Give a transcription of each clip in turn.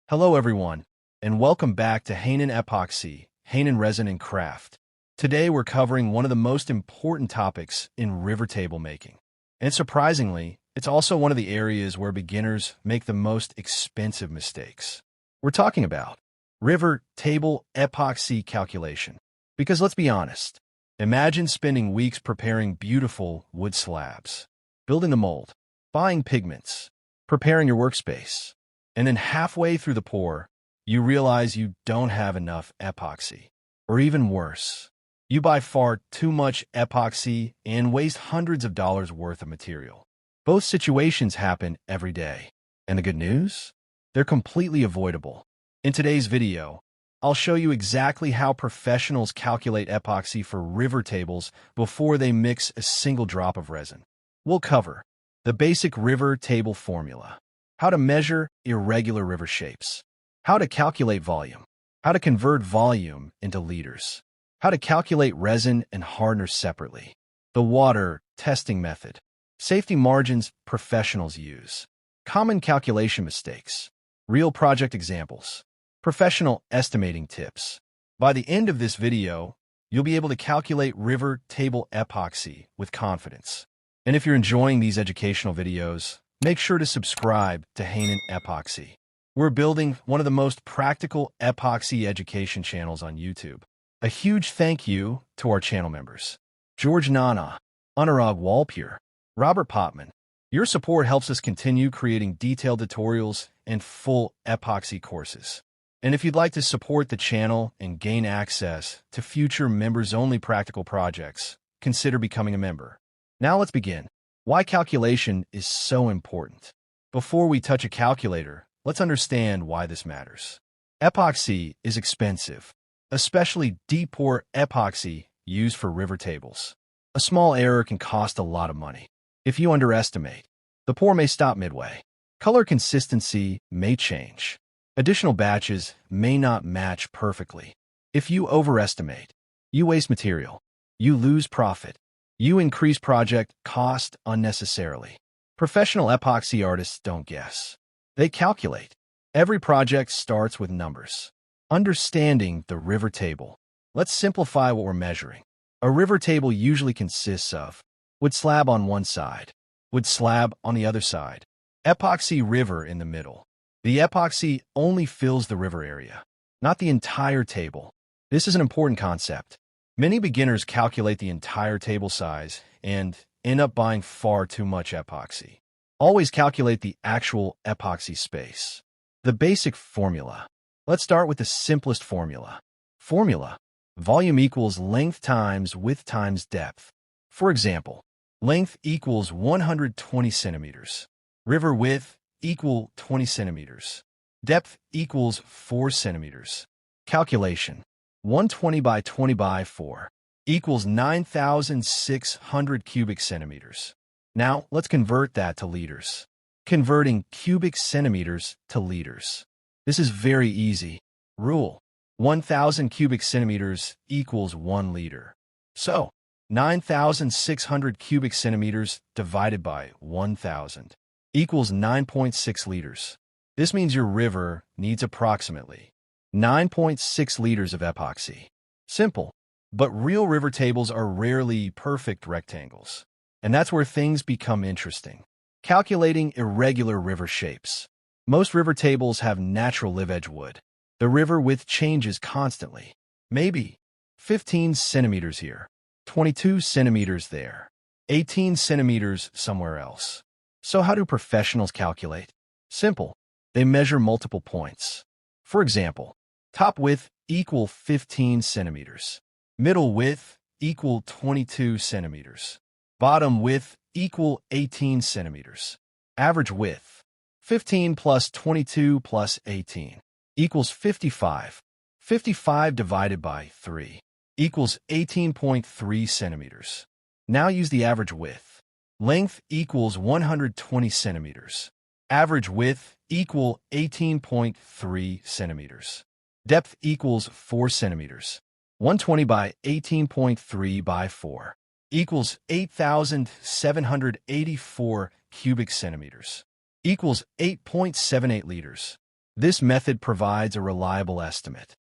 Hello everyone, and welcome back to Hanon Epoxy, Hanon Resin and Craft. Today we're covering one of the most important topics in river table making. And surprisingly, it's also one of the areas where beginners make the most expensive mistakes. We're talking about river table epoxy calculation. Because let's be honest, imagine spending weeks preparing beautiful wood slabs, building the mold, buying pigments, preparing your workspace. And then halfway through the pour, you realize you don't have enough epoxy. Or even worse, you buy far too much epoxy and waste hundreds of dollars worth of material. Both situations happen every day. And the good news? They're completely avoidable. In today's video, I'll show you exactly how professionals calculate epoxy for river tables before they mix a single drop of resin. We'll cover the basic river table formula, how to measure irregular river shapes, how to calculate volume, how to convert volume into liters, how to calculate resin and hardener separately, the water testing method, safety margins professionals use, common calculation mistakes, real project examples, professional estimating tips. By the end of this video, you'll be able to calculate river table epoxy with confidence. And if you're enjoying these educational videos, make sure to subscribe to Hanon Epoxy. We're building one of the most practical epoxy education channels on YouTube. A huge thank you to our channel members: George Nana, Anurag Walpure, Robert Potman. Your support helps us continue creating detailed tutorials and full epoxy courses. And if you'd like to support the channel and gain access to future members-only practical projects, consider becoming a member. Now let's begin. Why calculation is so important. Before we touch a calculator, let's understand why this matters. Epoxy is expensive, especially deep pour epoxy used for river tables. A small error can cost a lot of money. If you underestimate, the pour may stop midway. Color consistency may change. Additional batches may not match perfectly. If you overestimate, you waste material. You lose profit. You increase project cost unnecessarily. Professional epoxy artists don't guess. They calculate. Every project starts with numbers. Understanding the river table. Let's simplify what we're measuring. A river table usually consists of wood slab on one side, wood slab on the other side, epoxy river in the middle. The epoxy only fills the river area, not the entire table. This is an important concept. Many beginners calculate the entire table size and end up buying far too much epoxy. Always calculate the actual epoxy space. The basic formula. Let's start with the simplest formula. Formula: volume equals length times width times depth. For example, length equals 120 centimeters. River width equal 20 centimeters. Depth equals 4 centimeters. Calculation: 120 by 20 by 4 equals 9,600 cubic centimeters. Now, let's convert that to liters. Converting cubic centimeters to liters. This is very easy. Rule: 1,000 cubic centimeters equals 1 liter. So, 9,600 cubic centimeters divided by 1,000 equals 9.6 liters. This means your river needs approximately 9.6 liters of epoxy. Simple, but real river tables are rarely perfect rectangles. And that's where things become interesting. Calculating irregular river shapes. Most river tables have natural live-edge wood. The river width changes constantly. Maybe 15 centimeters here, 22 centimeters there, 18 centimeters somewhere else. So how do professionals calculate? Simple. They measure multiple points. For example, top width equal 15 centimeters. Middle width equal 22 centimeters. Bottom width equal 18 centimeters. Average width: 15 plus 22 plus 18 equals 55. 55 divided by 3 equals 18.3 centimeters. Now use the average width. Length equals 120 centimeters. Average width equal 18.3 centimeters. Depth equals 4 centimeters. 120 by 18.3 by 4 equals 8,784 cubic centimeters. Equals 8.78 liters. This method provides a reliable estimate.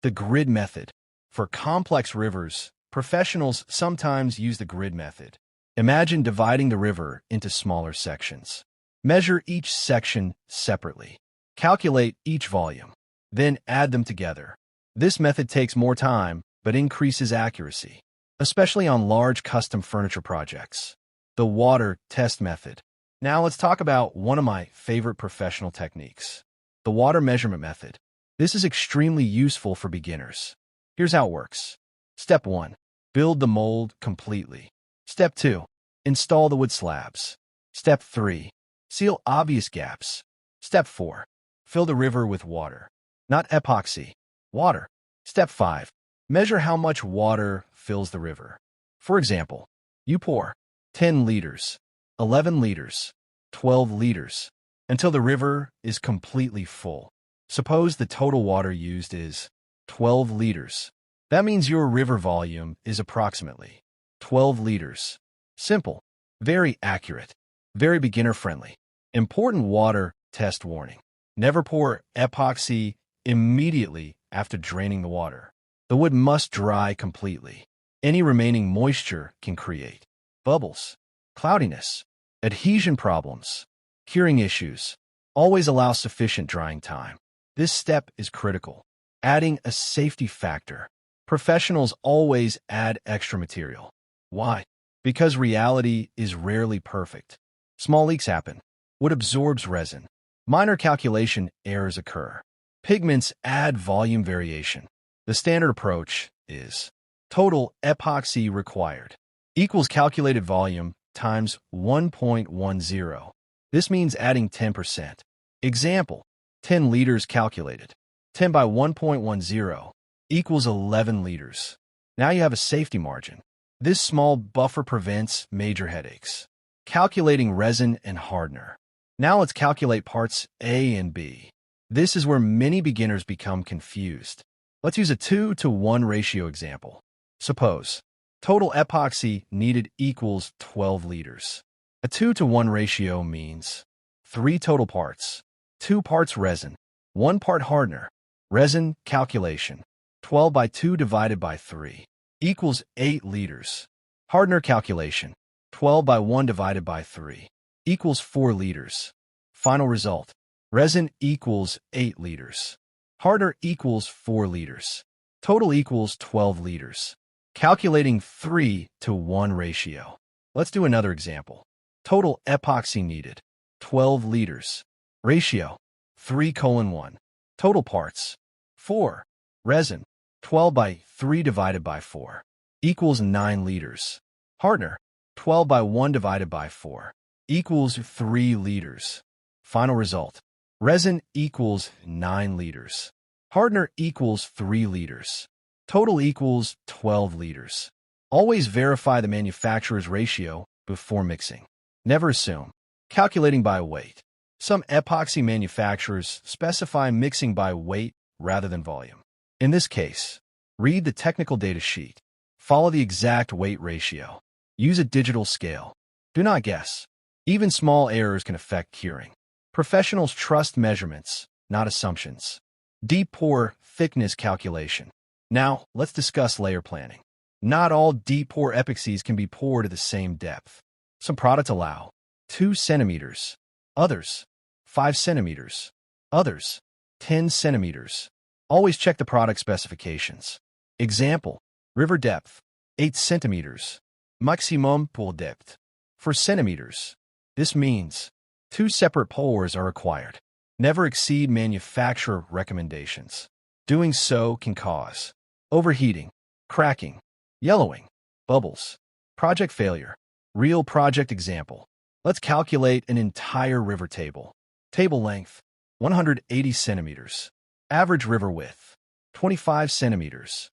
The grid method. For complex rivers, professionals sometimes use the grid method. Imagine dividing the river into smaller sections. Measure each section separately. Calculate each volume. Then add them together. This method takes more time, but increases accuracy, especially on large custom furniture projects. The water test method. Now let's talk about one of my favorite professional techniques, the water measurement method. This is extremely useful for beginners. Here's how it works. Step 1. Build the mold completely. Step 2. Install the wood slabs. Step 3. Seal obvious gaps. Step 4. Fill the river with water. Not epoxy. Water. Step 5. Measure how much water fills the river. For example, you pour 10 liters, 11 liters, 12 liters, until the river is completely full. Suppose the total water used is 12 liters. That means your river volume is approximately 12 liters. Simple, very accurate, very beginner-friendly. Important water test warning. Never pour epoxy immediately after draining the water. The wood must dry completely. Any remaining moisture can create bubbles, cloudiness, adhesion problems, curing issues. Always allow sufficient drying time. This step is critical. Adding a safety factor. Professionals always add extra material. Why? Because reality is rarely perfect. Small leaks happen. Wood absorbs resin. Minor calculation errors occur. Pigments add volume variation. The standard approach is total epoxy required equals calculated volume times 1.10. This means adding 10%. Example, 10 liters calculated. 10 by 1.10 equals 11 liters. Now you have a safety margin. This small buffer prevents major headaches. Calculating resin and hardener. Now let's calculate parts A and B. This is where many beginners become confused. Let's use a 2-to-1 ratio example. Suppose total epoxy needed equals 12 liters. A 2-to-1 ratio means 3 total parts, 2 parts resin, 1 part hardener. Resin calculation, 12 by 2 divided by 3 equals 8 liters. Hardener calculation, 12 by 1 divided by 3 equals 4 liters. Final result, resin equals 8 liters. Hardener equals 4 liters. Total equals 12 liters. Calculating 3-to-1 ratio. Let's do another example. Total epoxy needed, 12 liters. Ratio, 3:1. Total parts, 4. Resin, 12 by 3 divided by 4 equals 9 liters. Hardener, 12 by 1 divided by 4 equals 3 liters. Final result, resin equals 9 liters. Hardener equals 3 liters. Total equals 12 liters. Always verify the manufacturer's ratio before mixing. Never assume. Calculating by weight. Some epoxy manufacturers specify mixing by weight rather than volume. In this case, read the technical data sheet. Follow the exact weight ratio. Use a digital scale. Do not guess. Even small errors can affect curing. Professionals trust measurements, not assumptions. Deep pour thickness calculation. Now, let's discuss layer planning. Not all deep pour epoxies can be poured at the same depth. Some products allow 2 centimeters, others 5 centimeters, others 10 centimeters. Always check the product specifications. Example, river depth, 8 centimeters. Maximum pour depth, 4 centimeters. This means 2 separate pours are required. Never exceed manufacturer recommendations. Doing so can cause overheating, cracking, yellowing, bubbles, project failure. Real project example. Let's calculate an entire river table. Table length, 180 centimeters. Average river width, 25 centimeters.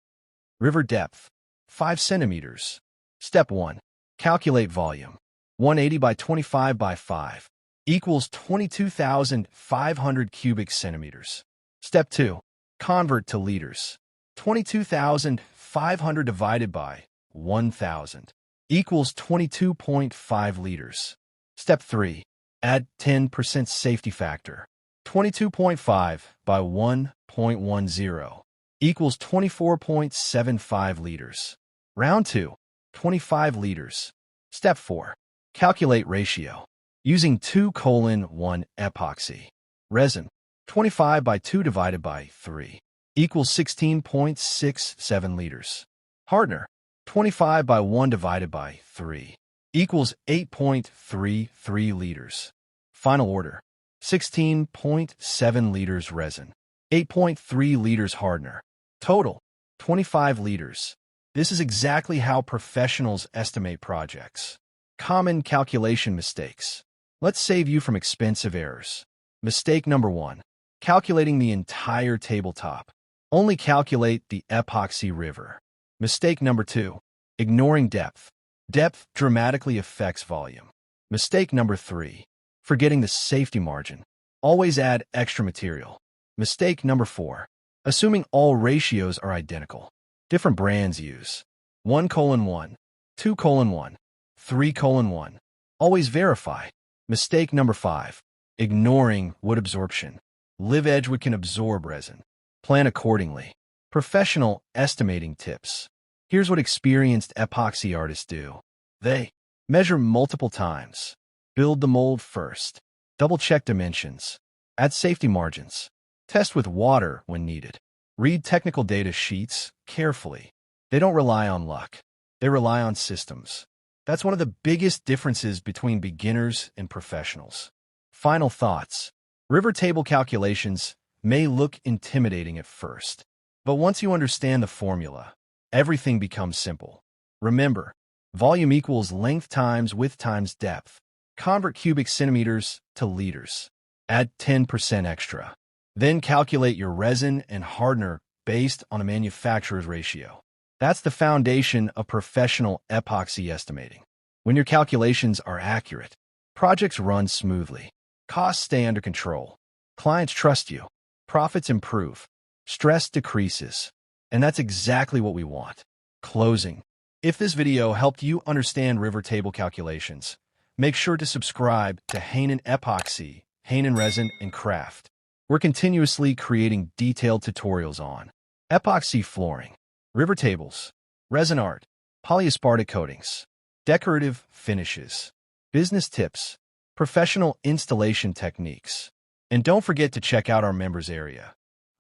River depth, 5 centimeters. Step 1. Calculate volume. 180 by 25 by 5 equals 22,500 cubic centimeters. Step 2. Convert to liters. 22,500 divided by 1,000 equals 22.5 liters. Step 3. Add 10% safety factor. 22.5 by 1.10 equals 24.75 liters. Round 2, 25 liters. Step 4. Calculate ratio. Using 2:1 epoxy. Resin, 25 by 2 divided by 3 equals 16.67 liters. Hardener, 25 by 1 divided by 3 equals 8.33 liters. Final order, 16.7 liters resin, 8.3 liters hardener. Total, 25 liters. This is exactly how professionals estimate projects. Common calculation mistakes. Let's save you from expensive errors. Mistake number 1. Calculating the entire tabletop. Only calculate the epoxy river. Mistake number 2. Ignoring depth. Depth dramatically affects volume. Mistake number 3. Forgetting the safety margin. Always add extra material. Mistake number 4. Assuming all ratios are identical. Different brands use 1:1, 2:1, 3:1. Always verify. Mistake number 5. Ignoring wood absorption. Live edge wood can absorb resin. Plan accordingly. Professional estimating tips. Here's what experienced epoxy artists do. They measure multiple times. Build the mold first. Double-check dimensions. Add safety margins. Test with water when needed. Read technical data sheets carefully. They don't rely on luck. They rely on systems. That's one of the biggest differences between beginners and professionals. Final thoughts. River table calculations may look intimidating at first, but once you understand the formula, everything becomes simple. Remember, volume equals length times width times depth. Convert cubic centimeters to liters. Add 10% extra. Then calculate your resin and hardener based on a manufacturer's ratio. That's the foundation of professional epoxy estimating. When your calculations are accurate, projects run smoothly. Costs stay under control. Clients trust you. Profits improve. Stress decreases. And that's exactly what we want. Closing. If this video helped you understand river table calculations, make sure to subscribe to Hanon Epoxy, Hanon Resin, and Craft. We're continuously creating detailed tutorials on epoxy flooring, river tables, resin art, polyaspartic coatings, decorative finishes, business tips, professional installation techniques. And don't forget to check out our members area,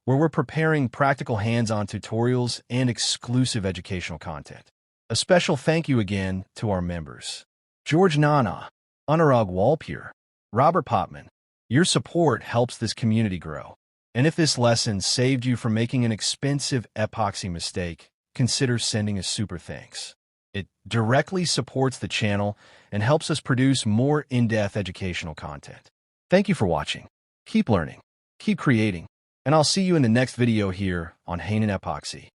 where we're preparing practical hands-on tutorials and exclusive educational content. A special thank you again to our members. George Nana, Anurag Walpur, Robert Popman. Your support helps this community grow. And if this lesson saved you from making an expensive epoxy mistake, consider sending a super thanks. It directly supports the channel and helps us produce more in-depth educational content. Thank you for watching. Keep learning, keep creating, and I'll see you in the next video here on Hanon Epoxy.